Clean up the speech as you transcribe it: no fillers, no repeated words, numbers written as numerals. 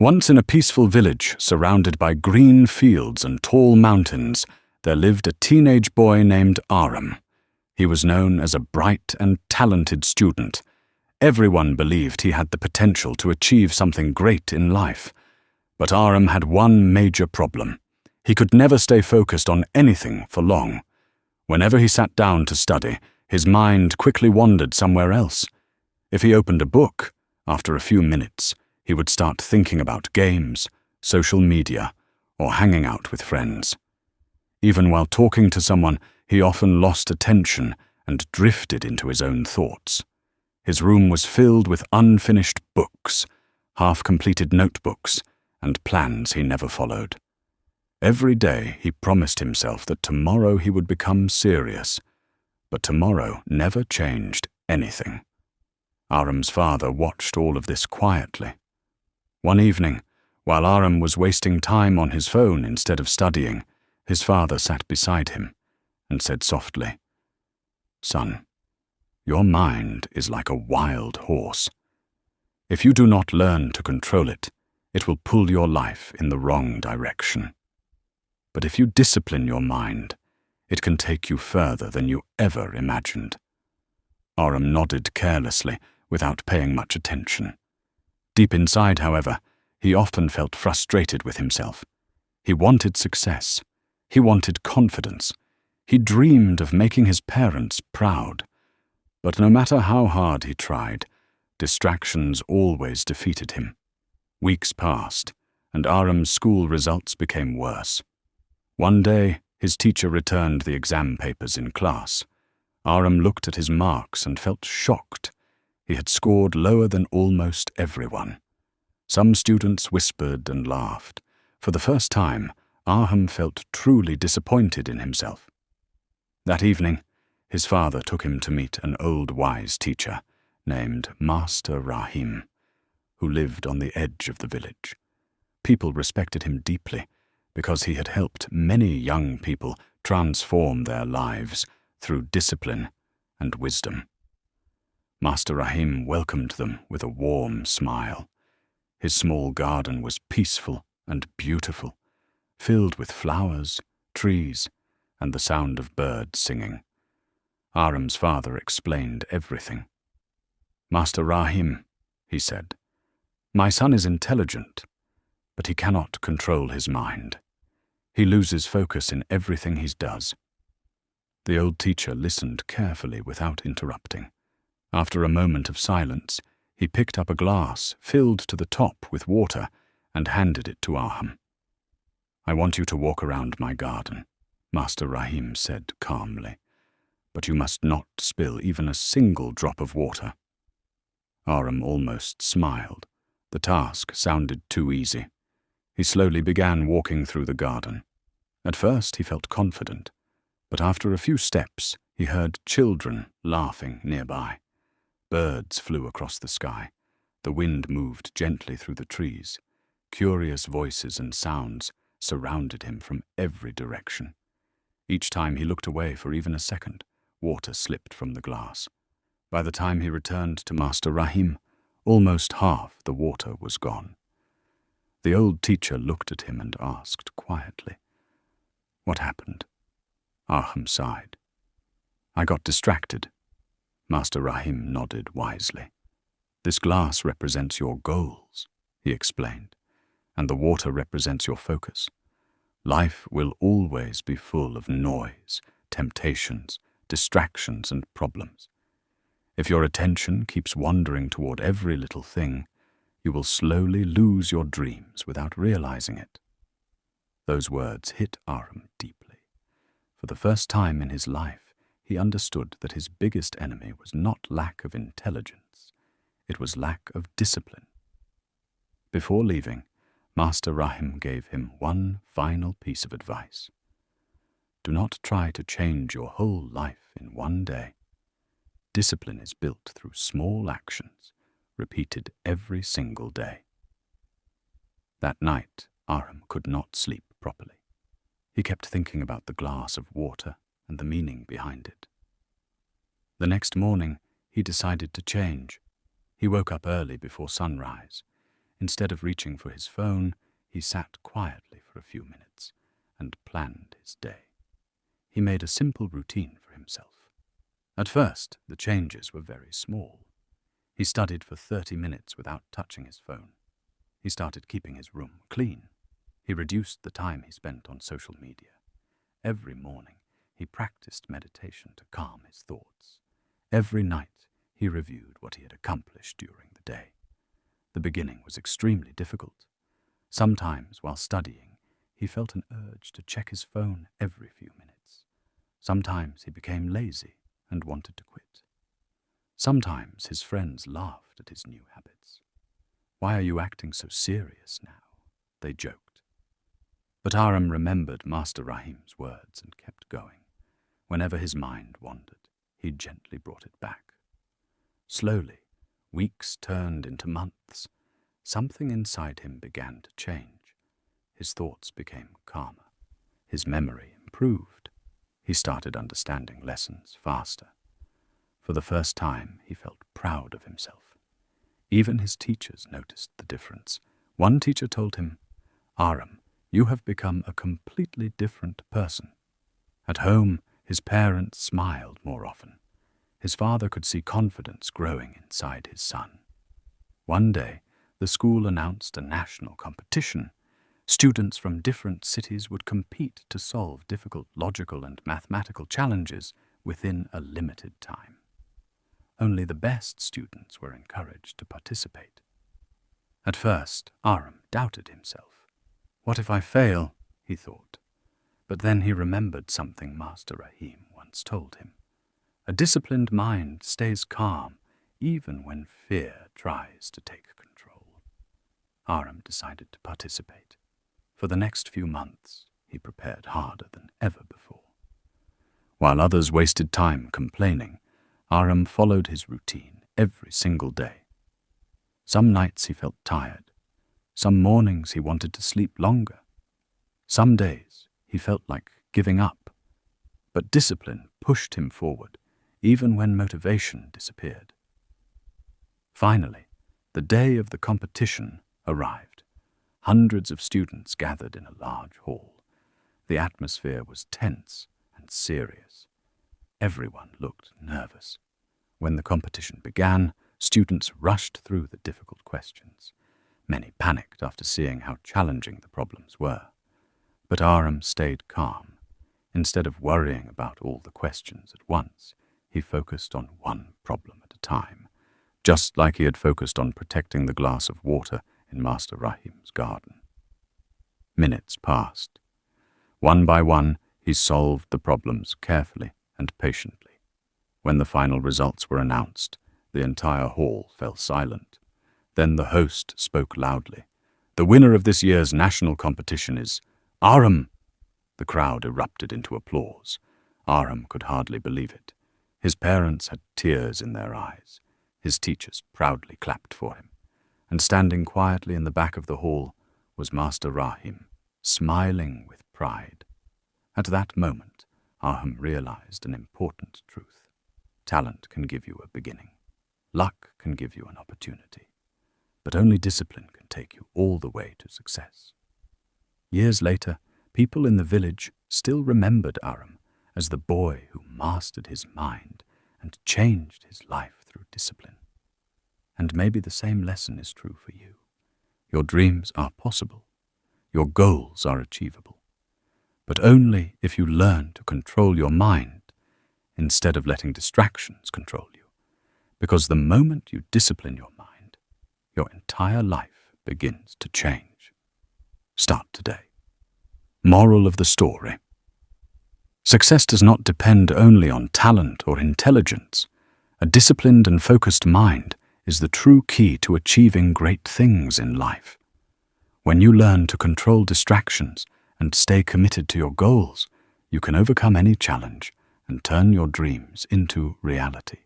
Once in a peaceful village surrounded by green fields and tall mountains, there lived a teenage boy named Arham. He was known as a bright and talented student. Everyone believed he had the potential to achieve something great in life. But Arham had one major problem. He could never stay focused on anything for long. Whenever he sat down to study, his mind quickly wandered somewhere else. If he opened a book, after a few minutes, he would start thinking about games, social media, or hanging out with friends. Even while talking to someone, he often lost attention and drifted into his own thoughts. His room was filled with unfinished books, half-completed notebooks, and plans he never followed. Every day he promised himself that tomorrow he would become serious, but tomorrow never changed anything. Arham's father watched all of this quietly. One evening, while Arham was wasting time on his phone instead of studying, his father sat beside him and said softly, "Son, your mind is like a wild horse. If you do not learn to control it, it will pull your life in the wrong direction. But if you discipline your mind, it can take you further than you ever imagined." Arham nodded carelessly, without paying much attention. Deep inside, however, he often felt frustrated with himself. He wanted success. He wanted confidence. He dreamed of making his parents proud. But no matter how hard he tried, distractions always defeated him. Weeks passed, and Arham's school results became worse. One day, his teacher returned the exam papers in class. Arham looked at his marks and felt shocked. He had scored lower than almost everyone. Some students whispered and laughed. For the first time, Arham felt truly disappointed in himself. That evening, his father took him to meet an old wise teacher named Master Rahim, who lived on the edge of the village. People respected him deeply because he had helped many young people transform their lives through discipline and wisdom. Master Rahim welcomed them with a warm smile. His small garden was peaceful and beautiful, filled with flowers, trees, and the sound of birds singing. Arham's father explained everything. "Master Rahim," he said, "my son is intelligent, but he cannot control his mind. He loses focus in everything he does." The old teacher listened carefully without interrupting. After a moment of silence, he picked up a glass filled to the top with water and handed it to Arham. "I want you to walk around my garden," Master Rahim said calmly, "but you must not spill even a single drop of water." Arham almost smiled. The task sounded too easy. He slowly began walking through the garden. At first he felt confident, but after a few steps he heard children laughing nearby. Birds flew across the sky. The wind moved gently through the trees. Curious voices and sounds surrounded him from every direction. Each time he looked away for even a second, water slipped from the glass. By the time he returned to Master Rahim, almost half the water was gone. The old teacher looked at him and asked quietly, "What happened?" Arham sighed. "I got distracted." Master Rahim nodded wisely. "This glass represents your goals," he explained, "and the water represents your focus. Life will always be full of noise, temptations, distractions, and problems. If your attention keeps wandering toward every little thing, you will slowly lose your dreams without realizing it." Those words hit Arham deeply. For the first time in his life, he understood that his biggest enemy was not lack of intelligence, it was lack of discipline. Before leaving, Master Rahim gave him one final piece of advice. Do not try to change your whole life in one day. Discipline is built through small actions, repeated every single day. That night, Arham could not sleep properly. He kept thinking about the glass of water and the meaning behind it. The next morning, he decided to change. He woke up early before sunrise. Instead of reaching for his phone, he sat quietly for a few minutes and planned his day. He made a simple routine for himself. At first, the changes were very small. He studied for 30 minutes without touching his phone. He started keeping his room clean. He reduced the time he spent on social media. Every morning, he practiced meditation to calm his thoughts. Every night, he reviewed what he had accomplished during the day. The beginning was extremely difficult. Sometimes, while studying, he felt an urge to check his phone every few minutes. Sometimes he became lazy and wanted to quit. Sometimes his friends laughed at his new habits. "Why are you acting so serious now?" they joked. But Arham remembered Master Rahim's words and kept going. Whenever his mind wandered, he gently brought it back. Slowly, weeks turned into months. Something inside him began to change. His thoughts became calmer. His memory improved. He started understanding lessons faster. For the first time, he felt proud of himself. Even his teachers noticed the difference. One teacher told him, "Arham, you have become a completely different person." At home, his parents smiled more often. His father could see confidence growing inside his son. One day, the school announced a national competition. Students from different cities would compete to solve difficult logical and mathematical challenges within a limited time. Only the best students were encouraged to participate. At first, Arham doubted himself. "What if I fail?" he thought. But then he remembered something Master Rahim once told him. A disciplined mind stays calm even when fear tries to take control. Arham decided to participate. For the next few months, he prepared harder than ever before. While others wasted time complaining, Arham followed his routine every single day. Some nights he felt tired. Some mornings he wanted to sleep longer. Some days he felt like giving up. But discipline pushed him forward, even when motivation disappeared. Finally, the day of the competition arrived. Hundreds of students gathered in a large hall. The atmosphere was tense and serious. Everyone looked nervous. When the competition began, students rushed through the difficult questions. Many panicked after seeing how challenging the problems were. But Arham stayed calm. Instead of worrying about all the questions at once, he focused on one problem at a time, just like he had focused on protecting the glass of water in Master Rahim's garden. Minutes passed. One by one, he solved the problems carefully and patiently. When the final results were announced, the entire hall fell silent. Then the host spoke loudly. "The winner of this year's national competition is Arham." The crowd erupted into applause. Arham could hardly believe it. His parents had tears in their eyes. His teachers proudly clapped for him. And standing quietly in the back of the hall was Master Rahim, smiling with pride. At that moment, Arham realized an important truth. Talent can give you a beginning. Luck can give you an opportunity. But only discipline can take you all the way to success. Years later, people in the village still remembered Arham as the boy who mastered his mind and changed his life through discipline. And maybe the same lesson is true for you. Your dreams are possible. Your goals are achievable. But only if you learn to control your mind instead of letting distractions control you. Because the moment you discipline your mind, your entire life begins to change. Start today. Moral of the story. Success does not depend only on talent or intelligence. A disciplined and focused mind is the true key to achieving great things in life. When you learn to control distractions and stay committed to your goals, you can overcome any challenge and turn your dreams into reality.